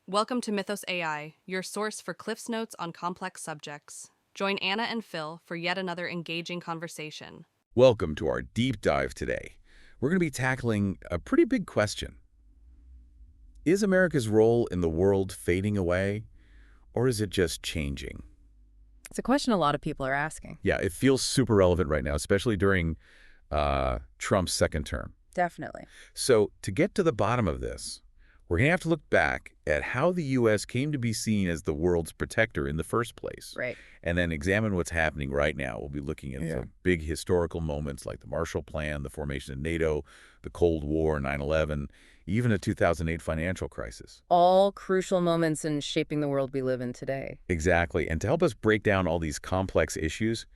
Welcome to Mythos AI, your source for Cliff's Notes on complex subjects. Join Anna and Phil for yet another engaging conversation. Welcome to our deep dive today. We're going to be tackling a pretty big question. Is America's role in the world fading away, or is it just changing? It's a question a lot of people are asking. Yeah, it feels super relevant right now, especially during Trump's second term. Definitely. So to get to the bottom of this, we're going to have to look back at how the U.S. came to be seen as the world's protector in the first place. Right. And then examine what's happening right now. We'll be looking at some big historical moments like the Marshall Plan, the formation of NATO, the Cold War, 9/11, even a 2008 financial crisis. All crucial moments in shaping the world we live in today. Exactly. And to help us break down all these complex issues,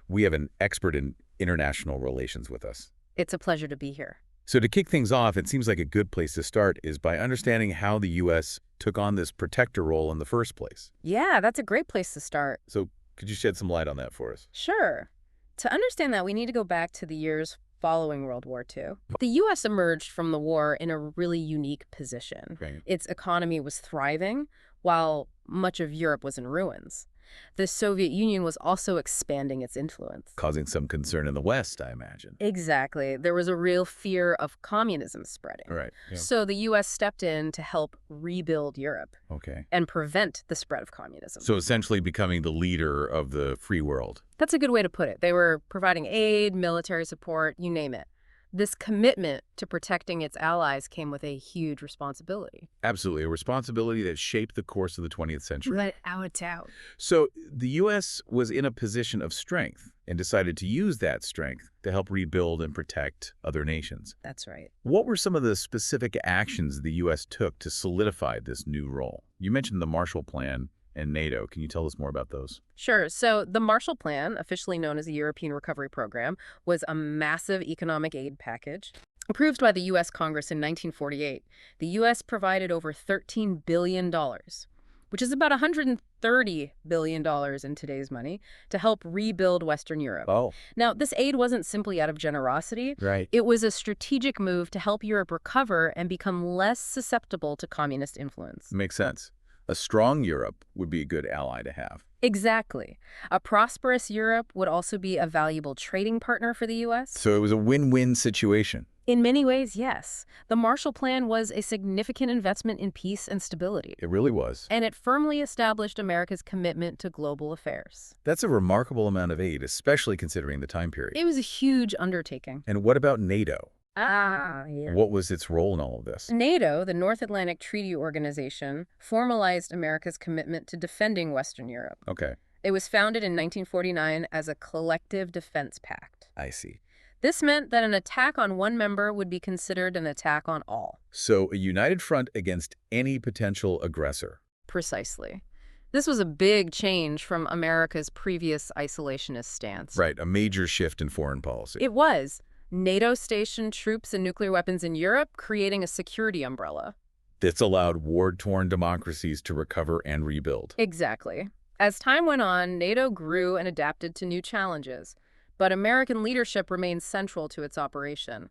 we have an expert in international relations with us. It's a pleasure to be here. So to kick things off, it seems like a good place to start is by understanding how the U.S. took on this protector role in the first place. Yeah, that's a great place to start. So could you shed some light on that for us? Sure. To understand that, we need to go back to the years following World War II. The U.S. emerged from the war in a really unique position. Right. Its economy was thriving, while much of Europe was in ruins. The Soviet Union was also expanding its influence. Causing some concern in the West, I imagine. Exactly. There was a real fear of communism spreading. Right. Yeah. So the U.S. stepped in to help rebuild Europe Okay. and prevent the spread of communism. So essentially becoming the leader of the free world. That's a good way to put it. They were providing aid, military support, you name it. This commitment to protecting its allies came with a huge responsibility. Absolutely. A responsibility that shaped the course of the 20th century. Without a doubt. So the U.S. was in a position of strength and decided to use that strength to help rebuild and protect other nations. That's right. What were some of the specific actions the U.S. took to solidify this new role? You mentioned the Marshall Plan and NATO. Can you tell us more about those? Sure. So the Marshall Plan, officially known as the European Recovery Program, was a massive economic aid package. Approved by the U.S. Congress in 1948, the U.S. provided over $13 billion, which is about $130 billion in today's money, to help rebuild Western Europe. Oh, Now, this aid wasn't simply out of generosity. right. It was a strategic move to help Europe recover and become less susceptible to communist influence. Makes sense. A strong Europe would be a good ally to have. Exactly. A prosperous Europe would also be a valuable trading partner for the U.S. So it was a win-win situation. In many ways, yes. The Marshall Plan was a significant investment in peace and stability, It really was. and it firmly established America's commitment to global affairs. That's a remarkable amount of aid, especially considering the time period. It was a huge undertaking. And what about NATO? Yeah. What was its role in all of this? NATO, the North Atlantic Treaty Organization, formalized America's commitment to defending Western Europe. Okay, It was founded in 1949 as a collective defense pact. I see. This meant that an attack on one member would be considered an attack on all. So a united front against any potential aggressor. Precisely. This was a big change from America's previous isolationist stance. Right, a major shift in foreign policy. It was. NATO stationed troops and nuclear weapons in Europe, creating a security umbrella. This allowed war-torn democracies to recover and rebuild. Exactly. As time went on, NATO grew and adapted to new challenges, but American leadership remained central to its operation.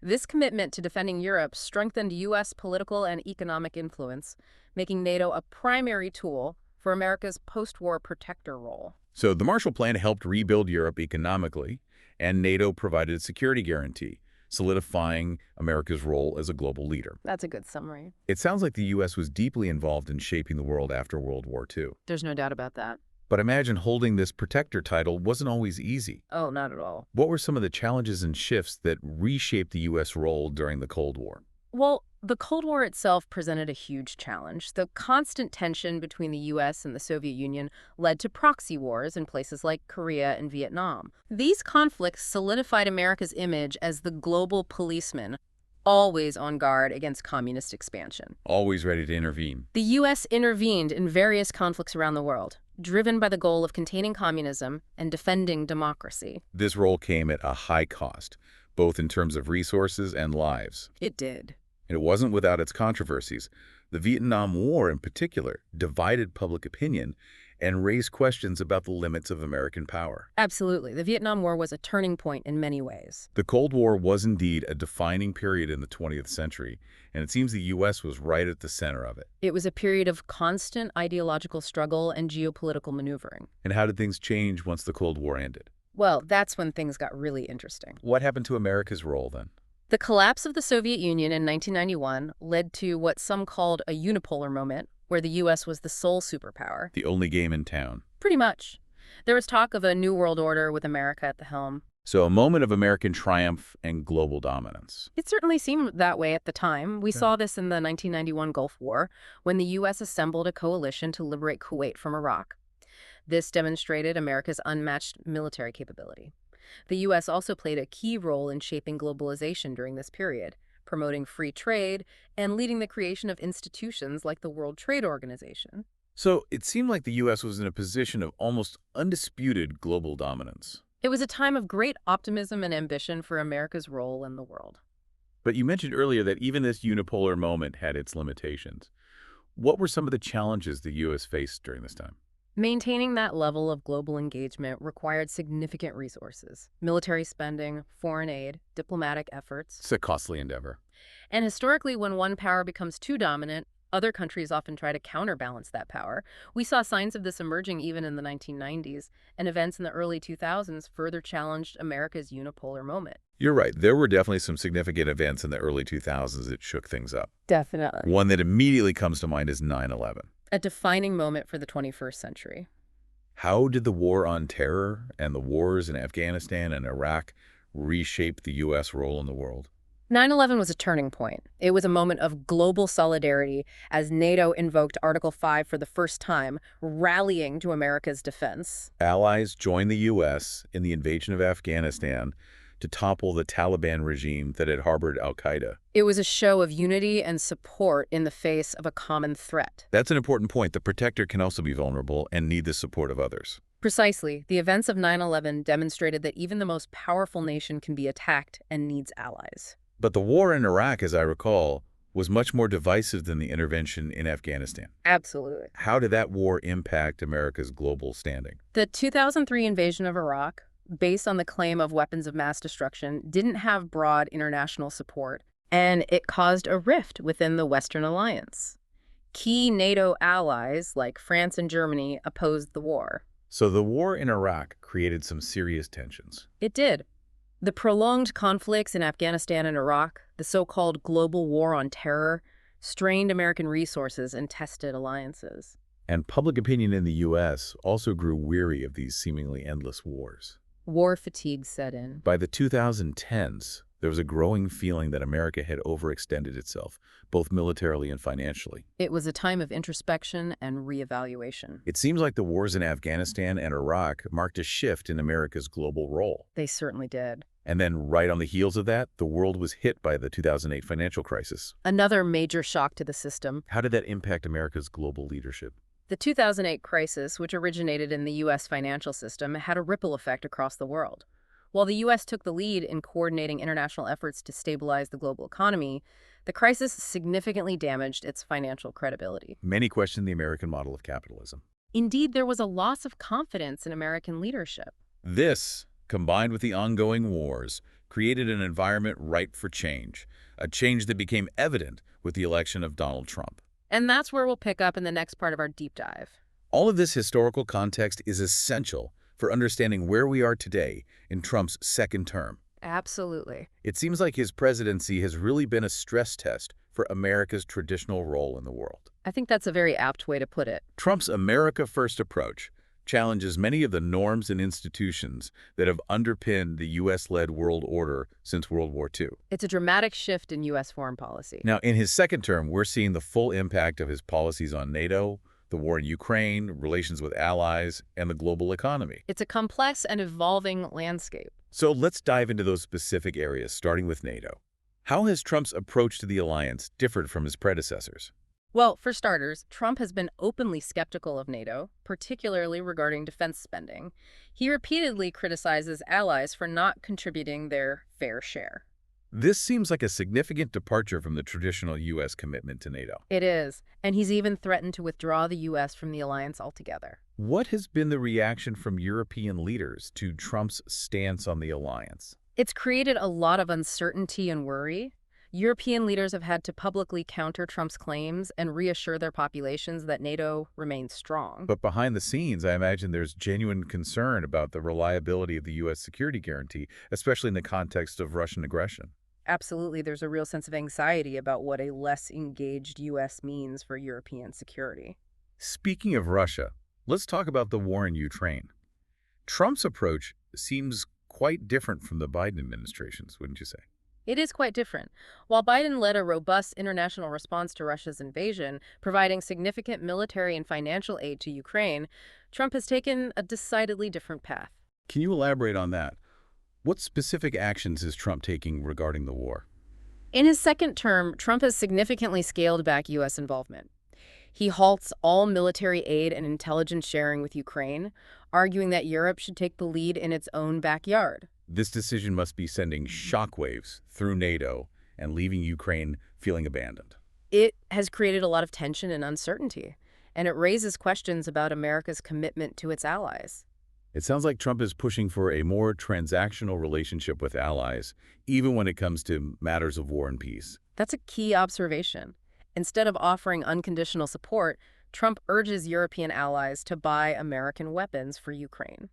This commitment to defending Europe strengthened U.S. political and economic influence, making NATO a primary tool for America's post-war protector role. So the Marshall Plan helped rebuild Europe economically, and NATO provided a security guarantee, solidifying America's role as a global leader. That's a good summary. It sounds like the U.S. was deeply involved in shaping the world after World War II. There's no doubt about that. But imagine holding this protector title wasn't always easy. Oh, not at all. What were some of the challenges and shifts that reshaped the U.S. role during the Cold War? Well, the Cold War itself presented a huge challenge. The constant tension between the U.S. and the Soviet Union led to proxy wars in places like Korea and Vietnam. These conflicts solidified America's image as the global policeman, always on guard against communist expansion. Always ready to intervene. The U.S. intervened in various conflicts around the world, driven by the goal of containing communism and defending democracy. This role came at a high cost, both in terms of resources and lives. It did. And it wasn't without its controversies. The Vietnam War, in particular, divided public opinion and raise questions about the limits of American power. Absolutely. The Vietnam War was a turning point in many ways. The Cold War was indeed a defining period in the 20th century, and it seems the U.S. was right at the center of it. It was a period of constant ideological struggle and geopolitical maneuvering. And how did things change once the Cold War ended? Well, that's when things got really interesting. What happened to America's role then? The collapse of the Soviet Union in 1991 led to what some called a unipolar moment, where the U.S. was the sole superpower. The only game in town. Pretty much. There was talk of a new world order with America at the helm. So a moment of American triumph and global dominance. It certainly seemed that way at the time. We saw this in the 1991 Gulf War, when the U.S. assembled a coalition to liberate Kuwait from Iraq. This demonstrated America's unmatched military capability. The U.S. also played a key role in shaping globalization during this period, promoting free trade and leading the creation of institutions like the World Trade Organization. So it seemed like the U.S. was in a position of almost undisputed global dominance. It was a time of great optimism and ambition for America's role in the world. But you mentioned earlier that even this unipolar moment had its limitations. What were some of the challenges the U.S. faced during this time? Maintaining that level of global engagement required significant resources: military spending, foreign aid, diplomatic efforts. It's a costly endeavor. And historically, when one power becomes too dominant, other countries often try to counterbalance that power. We saw signs of this emerging even in the 1990s, and events in the early 2000s further challenged America's unipolar moment. You're right. There were definitely some significant events in the early 2000s that shook things up. Definitely. One that immediately comes to mind is 9/11. A defining moment for the 21st century. How did the war on terror and the wars in Afghanistan and Iraq reshape the U.S. role in the world? 9/11 was a turning point. It was a moment of global solidarity as NATO invoked Article 5 for the first time, rallying to America's defense. Allies joined the U.S. in the invasion of Afghanistan to topple the Taliban regime that had harbored al-Qaeda. It was a show of unity and support in the face of a common threat. That's an important point. The protector can also be vulnerable and need the support of others. Precisely. The events of 9/11 demonstrated that even the most powerful nation can be attacked and needs allies. But the war in Iraq, as I recall, was much more divisive than the intervention in Afghanistan. Absolutely. How did that war impact America's global standing? The 2003 invasion of Iraq, based on the claim of weapons of mass destruction, didn't have broad international support, and it caused a rift within the Western alliance. Key NATO allies, like France and Germany, opposed the war. So the war in Iraq created some serious tensions. It did. The prolonged conflicts in Afghanistan and Iraq, the so-called global war on terror, strained American resources and tested alliances. And public opinion in the U.S. also grew weary of these seemingly endless wars. War fatigue set in. By the 2010s, there was a growing feeling that America had overextended itself, both militarily and financially. It was a time of introspection and reevaluation. It seems like the wars in Afghanistan and Iraq marked a shift in America's global role. They certainly did. And then right on the heels of that, the world was hit by the 2008 financial crisis. Another major shock to the system. How did that impact America's global leadership? The 2008 crisis, which originated in the U.S. financial system, had a ripple effect across the world. While the U.S. took the lead in coordinating international efforts to stabilize the global economy, the crisis significantly damaged its financial credibility. Many questioned the American model of capitalism. Indeed, there was a loss of confidence in American leadership. This, combined with the ongoing wars, created an environment ripe for change, a change that became evident with the election of Donald Trump. And that's where we'll pick up in the next part of our deep dive. All of this historical context is essential for understanding where we are today in Trump's second term. Absolutely. It seems like his presidency has really been a stress test for America's traditional role in the world. I think that's a very apt way to put it. Trump's America-first approach challenges many of the norms and institutions that have underpinned the U.S.-led world order since World War II. It's a dramatic shift in U.S. foreign policy. Now, in his second term, we're seeing the full impact of his policies on NATO, the war in Ukraine, relations with allies, and the global economy. It's a complex and evolving landscape. So let's dive into those specific areas, starting with NATO. How has Trump's approach to the alliance differed from his predecessors? Well, for starters, Trump has been openly skeptical of NATO, particularly regarding defense spending. He repeatedly criticizes allies for not contributing their fair share. This seems like a significant departure from the traditional U.S. commitment to NATO. It is, and he's even threatened to withdraw the U.S. from the alliance altogether. What has been the reaction from European leaders to Trump's stance on the alliance? It's created a lot of uncertainty and worry. European leaders have had to publicly counter Trump's claims and reassure their populations that NATO remains strong. But behind the scenes, I imagine there's genuine concern about the reliability of the U.S. security guarantee, especially in the context of Russian aggression. Absolutely, there's a real sense of anxiety about what a less engaged U.S. means for European security. Speaking of Russia, let's talk about the war in Ukraine. Trump's approach seems quite different from the Biden administration's, wouldn't you say? It is quite different. While Biden led a robust international response to Russia's invasion, providing significant military and financial aid to Ukraine, Trump has taken a decidedly different path. Can you elaborate on that? What specific actions is Trump taking regarding the war? In his second term, Trump has significantly scaled back U.S. involvement. He halts all military aid and intelligence sharing with Ukraine, arguing that Europe should take the lead in its own backyard. This decision must be sending shockwaves through NATO and leaving Ukraine feeling abandoned. It has created a lot of tension and uncertainty, and it raises questions about America's commitment to its allies. It sounds like Trump is pushing for a more transactional relationship with allies, even when it comes to matters of war and peace. That's a key observation. Instead of offering unconditional support, Trump urges European allies to buy American weapons for Ukraine.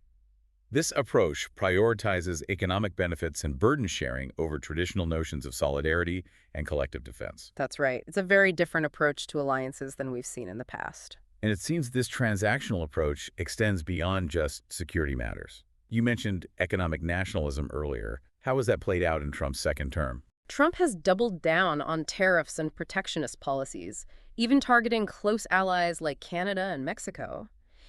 This approach prioritizes economic benefits and burden sharing over traditional notions of solidarity and collective defense. That's right. It's a very different approach to alliances than we've seen in the past. And it seems this transactional approach extends beyond just security matters. You mentioned economic nationalism earlier. How has that played out in Trump's second term? Trump has doubled down on tariffs and protectionist policies, even targeting close allies like Canada and Mexico.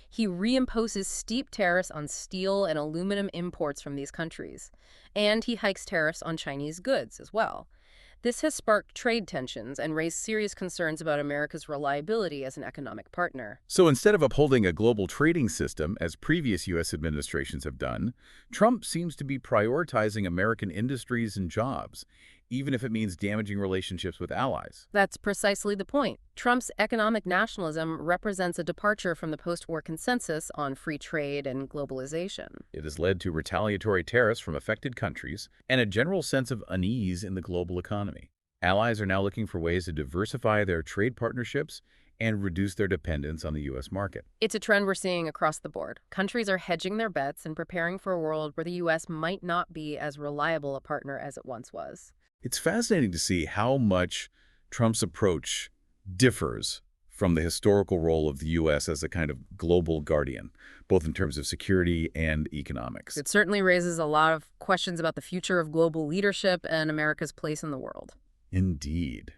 He reimposes steep tariffs on steel and aluminum imports from these countries, and he hikes tariffs on Chinese goods as well. This has sparked trade tensions and raised serious concerns about America's reliability as an economic partner. So instead of upholding a global trading system, as previous U.S. administrations have done, Trump seems to be prioritizing American industries and jobs, even if it means damaging relationships with allies. That's precisely the point. Trump's economic nationalism represents a departure from the post-war consensus on free trade and globalization. It has led to retaliatory tariffs from affected countries and a general sense of unease in the global economy. Allies are now looking for ways to diversify their trade partnerships and reduce their dependence on the U.S. market. It's a trend we're seeing across the board. Countries are hedging their bets and preparing for a world where the U.S. might not be as reliable a partner as it once was. It's fascinating to see how much Trump's approach differs from the historical role of the U.S. as a kind of global guardian, both in terms of security and economics. It certainly raises a lot of questions about the future of global leadership and America's place in the world. Indeed.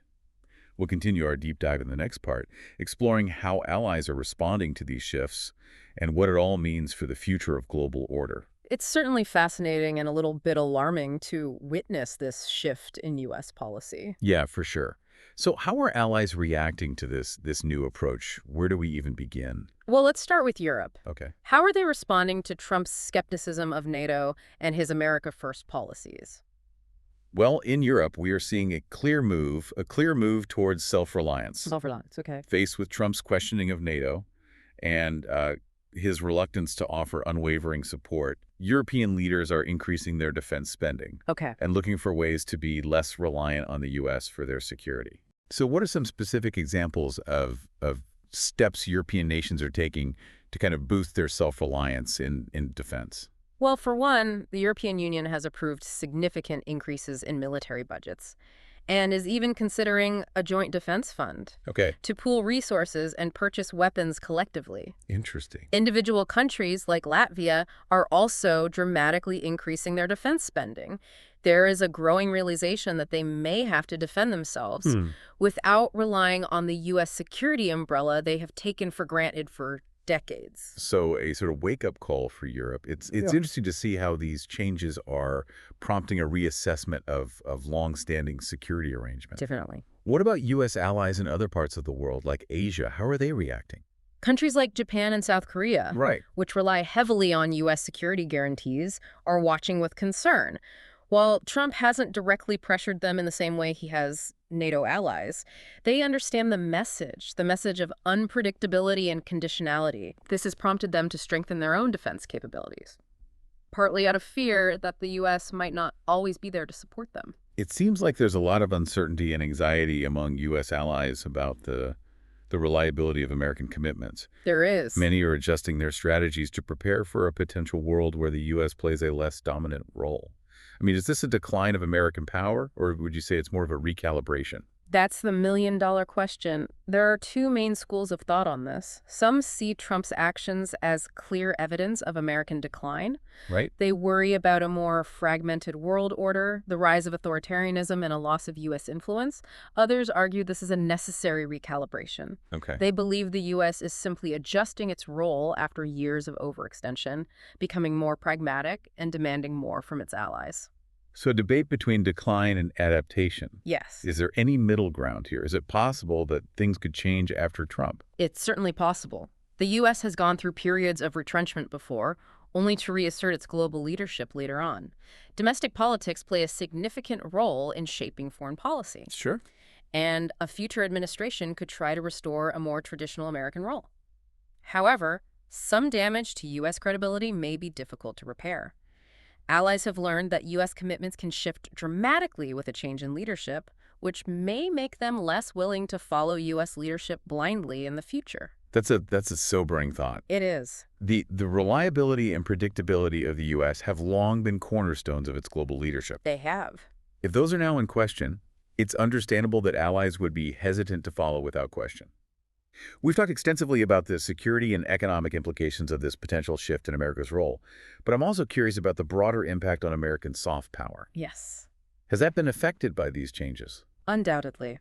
We'll continue our deep dive in the next part, exploring how allies are responding to these shifts and what it all means for the future of global order. It's certainly fascinating and a little bit alarming to witness this shift in U.S. policy. Yeah, for sure. So how are allies reacting to this new approach? Where do we even begin? Well, let's start with Europe. Okay. How are they responding to Trump's skepticism of NATO and his America First policies? Well, in Europe, we are seeing a clear move towards self-reliance. Self-reliance, okay. Faced with Trump's questioning of NATO and his reluctance to offer unwavering support, European leaders are increasing their defense spending. Okay. And looking for ways to be less reliant on the U.S. for their security. So what are some specific examples of steps European nations are taking to kind of boost their self-reliance in defense? Well, for one, the European Union has approved significant increases in military budgets and is even considering a joint defense fund to pool resources and purchase weapons collectively. Interesting. Individual countries like Latvia are also dramatically increasing their defense spending. There is a growing realization that they may have to defend themselves without relying on the U.S. security umbrella they have taken for granted for decades. So a sort of wake-up call for Europe. It's interesting to see how these changes are prompting a reassessment of long-standing security arrangements. Definitely. What about U.S. allies in other parts of the world, like Asia? How are they reacting? Countries like Japan and South Korea, Right. which rely heavily on U.S. security guarantees, are watching with concern. While Trump hasn't directly pressured them in the same way he has NATO allies, they understand the message of unpredictability and conditionality. This has prompted them to strengthen their own defense capabilities, partly out of fear that the U.S. might not always be there to support them. It seems like there's a lot of uncertainty and anxiety among U.S. allies about the reliability of American commitments. There is. Many are adjusting their strategies to prepare for a potential world where the U.S. plays a less dominant role. I mean, is this a decline of American power, or would you say it's more of a recalibration? That's the million-dollar question. There are two main schools of thought on this. Some see Trump's actions as clear evidence of American decline. Right? They worry about a more fragmented world order, the rise of authoritarianism, and a loss of U.S. influence. Others argue this is a necessary recalibration. Okay. They believe the U.S. is simply adjusting its role after years of overextension, becoming more pragmatic and demanding more from its allies. So a debate between decline and adaptation. Yes. Is there any middle ground here? Is it possible that things could change after Trump? It's certainly possible. The U.S. has gone through periods of retrenchment before, only to reassert its global leadership later on. Domestic politics play a significant role in shaping foreign policy. Sure. And a future administration could try to restore a more traditional American role. However, some damage to U.S. credibility may be difficult to repair. Allies have learned that U.S. commitments can shift dramatically with a change in leadership, which may make them less willing to follow U.S. leadership blindly in the future. That's a sobering thought. It is. The reliability and predictability of the U.S. have long been cornerstones of its global leadership. They have. If those are now in question, it's understandable that allies would be hesitant to follow without question. We've talked extensively about the security and economic implications of this potential shift in America's role, but I'm also curious about the broader impact on American soft power. Yes. Has that been affected by these changes? Undoubtedly.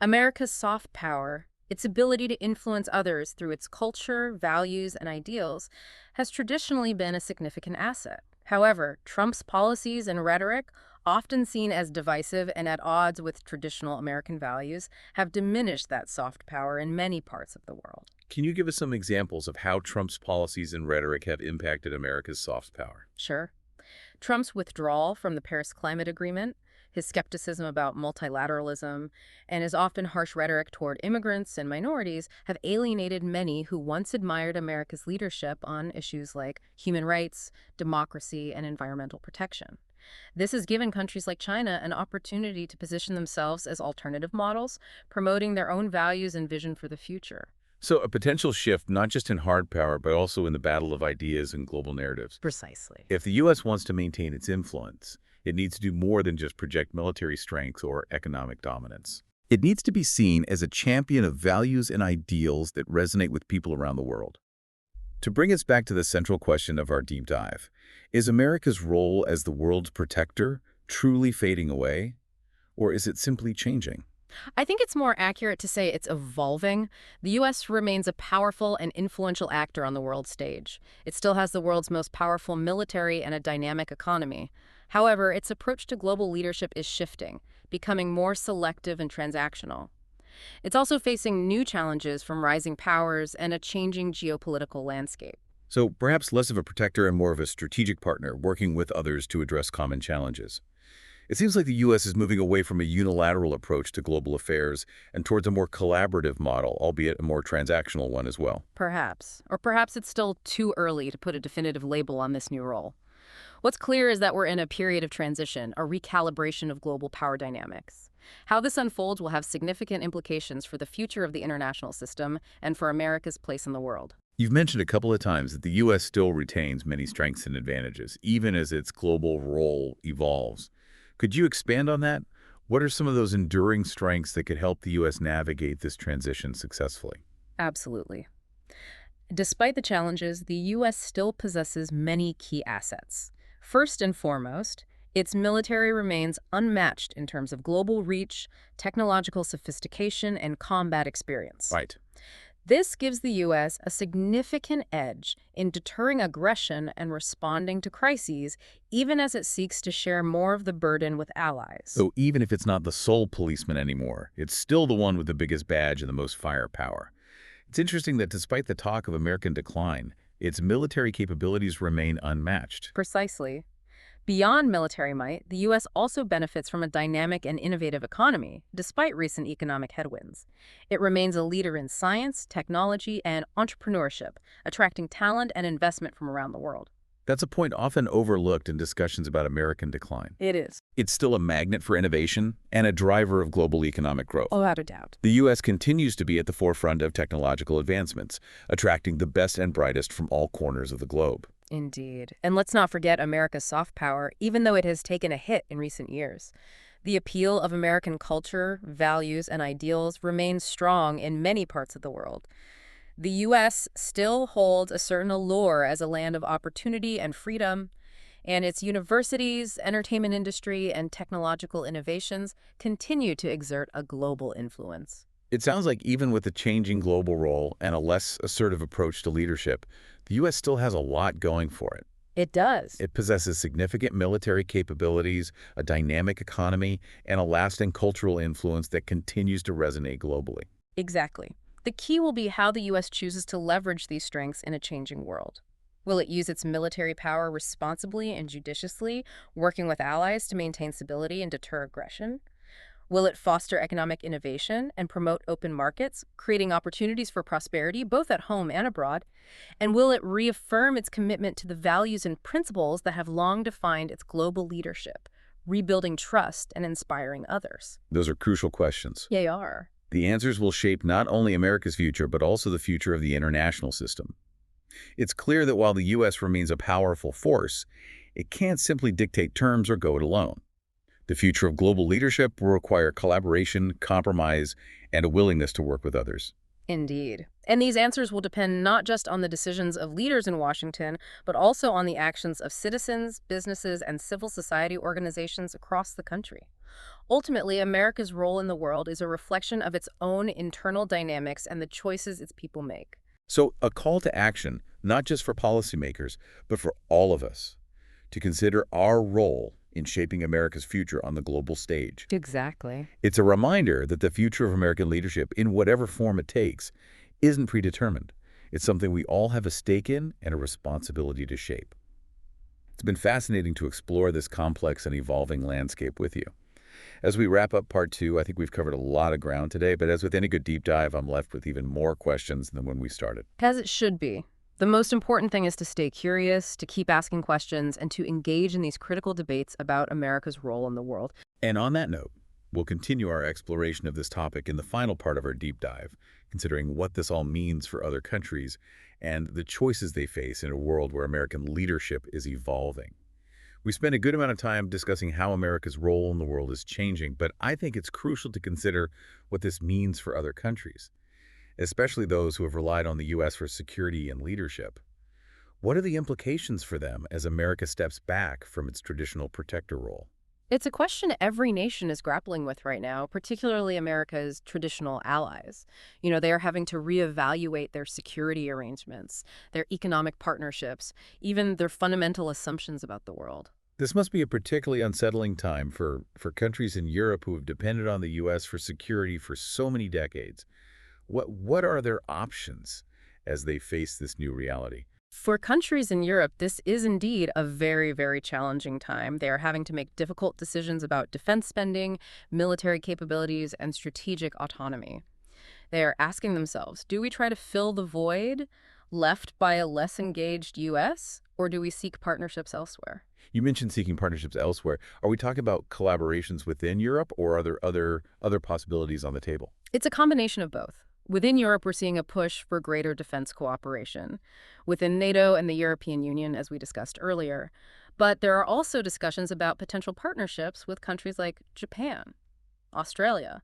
America's soft power, its ability to influence others through its culture, values, and ideals, has traditionally been a significant asset. However, Trump's policies and rhetoric, often seen as divisive and at odds with traditional American values, have diminished that soft power in many parts of the world. Can you give us some examples of how Trump's policies and rhetoric have impacted America's soft power? Sure. Trump's withdrawal from the Paris Climate Agreement, his skepticism about multilateralism, and his often harsh rhetoric toward immigrants and minorities have alienated many who once admired America's leadership on issues like human rights, democracy, and environmental protection. This has given countries like China an opportunity to position themselves as alternative models, promoting their own values and vision for the future. So a potential shift not just in hard power, but also in the battle of ideas and global narratives. Precisely. If the U.S. wants to maintain its influence, it needs to do more than just project military strength or economic dominance. It needs to be seen as a champion of values and ideals that resonate with people around the world. To bring us back to the central question of our deep dive, is America's role as the world's protector truly fading away, or is it simply changing? I think it's more accurate to say it's evolving. The U.S. remains a powerful and influential actor on the world stage. It still has the world's most powerful military and a dynamic economy. However, its approach to global leadership is shifting, becoming more selective and transactional. It's also facing new challenges from rising powers and a changing geopolitical landscape. So perhaps less of a protector and more of a strategic partner, working with others to address common challenges. It seems like the U.S. is moving away from a unilateral approach to global affairs and towards a more collaborative model, albeit a more transactional one as well. Perhaps. Or perhaps it's still too early to put a definitive label on this new role. What's clear is that we're in a period of transition, a recalibration of global power dynamics. How this unfolds will have significant implications for the future of the international system and for America's place in the world. You've mentioned a couple of times that the U.S. still retains many strengths and advantages, even as its global role evolves. Could you expand on that? What are some of those enduring strengths that could help the U.S. navigate this transition successfully? Absolutely. Despite the challenges, the U.S. still possesses many key assets. First and foremost, its military remains unmatched in terms of global reach, technological sophistication, and combat experience. Right. This gives the U.S. a significant edge in deterring aggression and responding to crises, even as it seeks to share more of the burden with allies. So even if it's not the sole policeman anymore, it's still the one with the biggest badge and the most firepower. It's interesting that despite the talk of American decline, its military capabilities remain unmatched. Precisely. Beyond military might, the U.S. also benefits from a dynamic and innovative economy, despite recent economic headwinds. It remains a leader in science, technology, and entrepreneurship, attracting talent and investment from around the world. That's a point often overlooked in discussions about American decline. It is. It's still a magnet for innovation and a driver of global economic growth. Without a doubt. The U.S. continues to be at the forefront of technological advancements, attracting the best and brightest from all corners of the globe. Indeed. And let's not forget America's soft power, even though it has taken a hit in recent years. The appeal of American culture, values, and ideals remains strong in many parts of the world. The U.S. still holds a certain allure as a land of opportunity and freedom, and its universities, entertainment industry, and technological innovations continue to exert a global influence. It sounds like even with the changing global role and a less assertive approach to leadership, the U.S. still has a lot going for it. It does. It possesses significant military capabilities, a dynamic economy, and a lasting cultural influence that continues to resonate globally. Exactly. The key will be how the U.S. chooses to leverage these strengths in a changing world. Will it use its military power responsibly and judiciously, working with allies to maintain stability and deter aggression? Will it foster economic innovation and promote open markets, creating opportunities for prosperity both at home and abroad? And will it reaffirm its commitment to the values and principles that have long defined its global leadership, rebuilding trust and inspiring others? Those are crucial questions. They are. The answers will shape not only America's future, but also the future of the international system. It's clear that while the U.S. remains a powerful force, it can't simply dictate terms or go it alone. The future of global leadership will require collaboration, compromise, and a willingness to work with others. Indeed. And these answers will depend not just on the decisions of leaders in Washington, but also on the actions of citizens, businesses, and civil society organizations across the country. Ultimately, America's role in the world is a reflection of its own internal dynamics and the choices its people make. So a call to action, not just for policymakers, but for all of us, to consider our role in shaping America's future on the global stage. Exactly. It's a reminder that the future of American leadership, in whatever form it takes, isn't predetermined. It's something we all have a stake in and a responsibility to shape. It's been fascinating to explore this complex and evolving landscape with you. As we wrap up part 2, I think we've covered a lot of ground today, but as with any good deep dive, I'm left with even more questions than when we started. As it should be. The most important thing is to stay curious, to keep asking questions, and to engage in these critical debates about America's role in the world. And on that note, we'll continue our exploration of this topic in the final part of our deep dive, considering what this all means for other countries and the choices they face in a world where American leadership is evolving. We spent a good amount of time discussing how America's role in the world is changing, but I think it's crucial to consider what this means for other countries, especially those who have relied on the U.S. for security and leadership. What are the implications for them as America steps back from its traditional protector role? It's a question every nation is grappling with right now, particularly America's traditional allies. They are having to reevaluate their security arrangements, their economic partnerships, even their fundamental assumptions about the world. This must be a particularly unsettling time for countries in Europe who have depended on the U.S. for security for so many decades. What are their options as they face this new reality? For countries in Europe, this is indeed a very, very challenging time. They are having to make difficult decisions about defense spending, military capabilities, and strategic autonomy. They are asking themselves, do we try to fill the void left by a less engaged U.S., or do we seek partnerships elsewhere? You mentioned seeking partnerships elsewhere. Are we talking about collaborations within Europe, or are there other possibilities on the table? It's a combination of both. Within Europe, we're seeing a push for greater defense cooperation within NATO and the European Union, as we discussed earlier. But there are also discussions about potential partnerships with countries like Japan, Australia,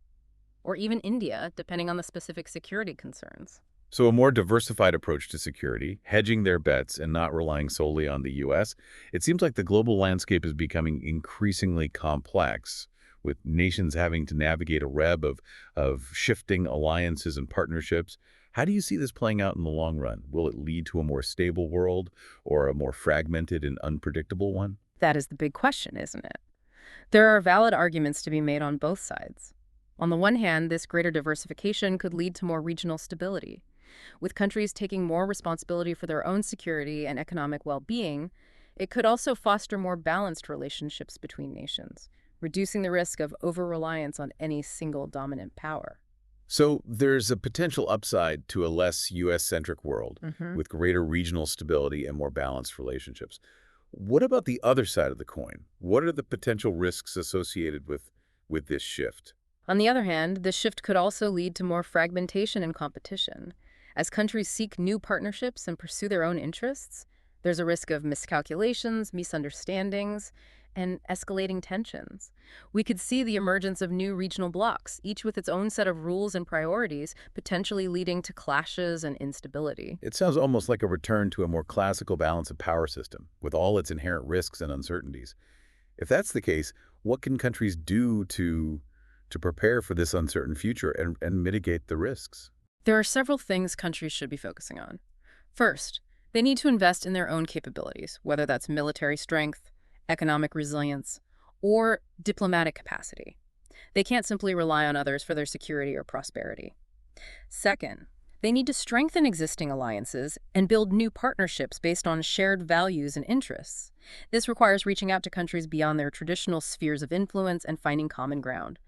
or even India, depending on the specific security concerns. So a more diversified approach to security, hedging their bets and not relying solely on the U.S., it seems like the global landscape is becoming increasingly complex, with nations having to navigate a web of shifting alliances and partnerships. How do you see this playing out in the long run? Will it lead to a more stable world or a more fragmented and unpredictable one? That is the big question, isn't it? There are valid arguments to be made on both sides. On the one hand, this greater diversification could lead to more regional stability. With countries taking more responsibility for their own security and economic well-being, It could also foster more balanced relationships between nations, reducing the risk of over-reliance on any single dominant power. So there's a potential upside to a less U.S.-centric world Hmm. with greater regional stability and more balanced relationships. What about the other side of the coin? What are the potential risks associated with this shift? On the other hand, this shift could also lead to more fragmentation and competition. As countries seek new partnerships and pursue their own interests, there's a risk of miscalculations, misunderstandings, and escalating tensions. We could see the emergence of new regional blocs, each with its own set of rules and priorities, potentially leading to clashes and instability. It sounds almost like a return to a more classical balance of power system, with all its inherent risks and uncertainties. If that's the case, what can countries do to prepare for this uncertain future and mitigate the risks? There are several things countries should be focusing on. First, they need to invest in their own capabilities, whether that's military strength, economic resilience, or diplomatic capacity. They can't simply rely on others for their security or prosperity. Second, they need to strengthen existing alliances and build new partnerships based on shared values and interests. This requires reaching out to countries beyond their traditional spheres of influence and finding common ground.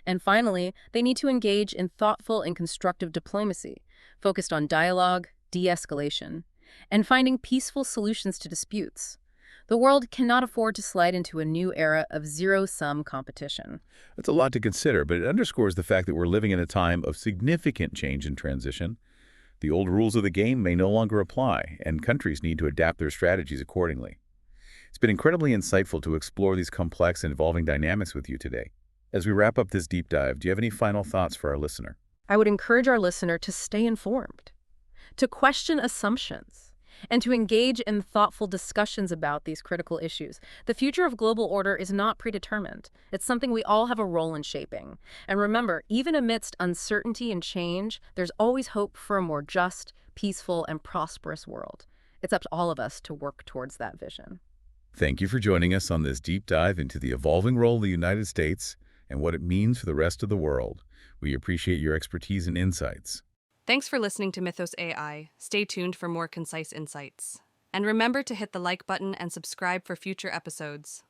And finally, they need to engage in thoughtful and constructive diplomacy, focused on dialogue, de-escalation, and finding peaceful solutions to disputes. The world cannot afford to slide into a new era of zero-sum competition. That's a lot to consider, but it underscores the fact that we're living in a time of significant change and transition. The old rules of the game may no longer apply, and countries need to adapt their strategies accordingly. It's been incredibly insightful to explore these complex and evolving dynamics with you today. As we wrap up this deep dive, do you have any final thoughts for our listener? I would encourage our listener to stay informed, to question assumptions, and to engage in thoughtful discussions about these critical issues. The future of global order is not predetermined. It's something we all have a role in shaping. And remember, even amidst uncertainty and change, there's always hope for a more just, peaceful, and prosperous world. It's up to all of us to work towards that vision. Thank you for joining us on this deep dive into the evolving role of the United States and what it means for the rest of the world. We appreciate your expertise and insights. Thanks for listening to Mythos AI. Stay tuned for more concise insights. And remember to hit the like button and subscribe for future episodes.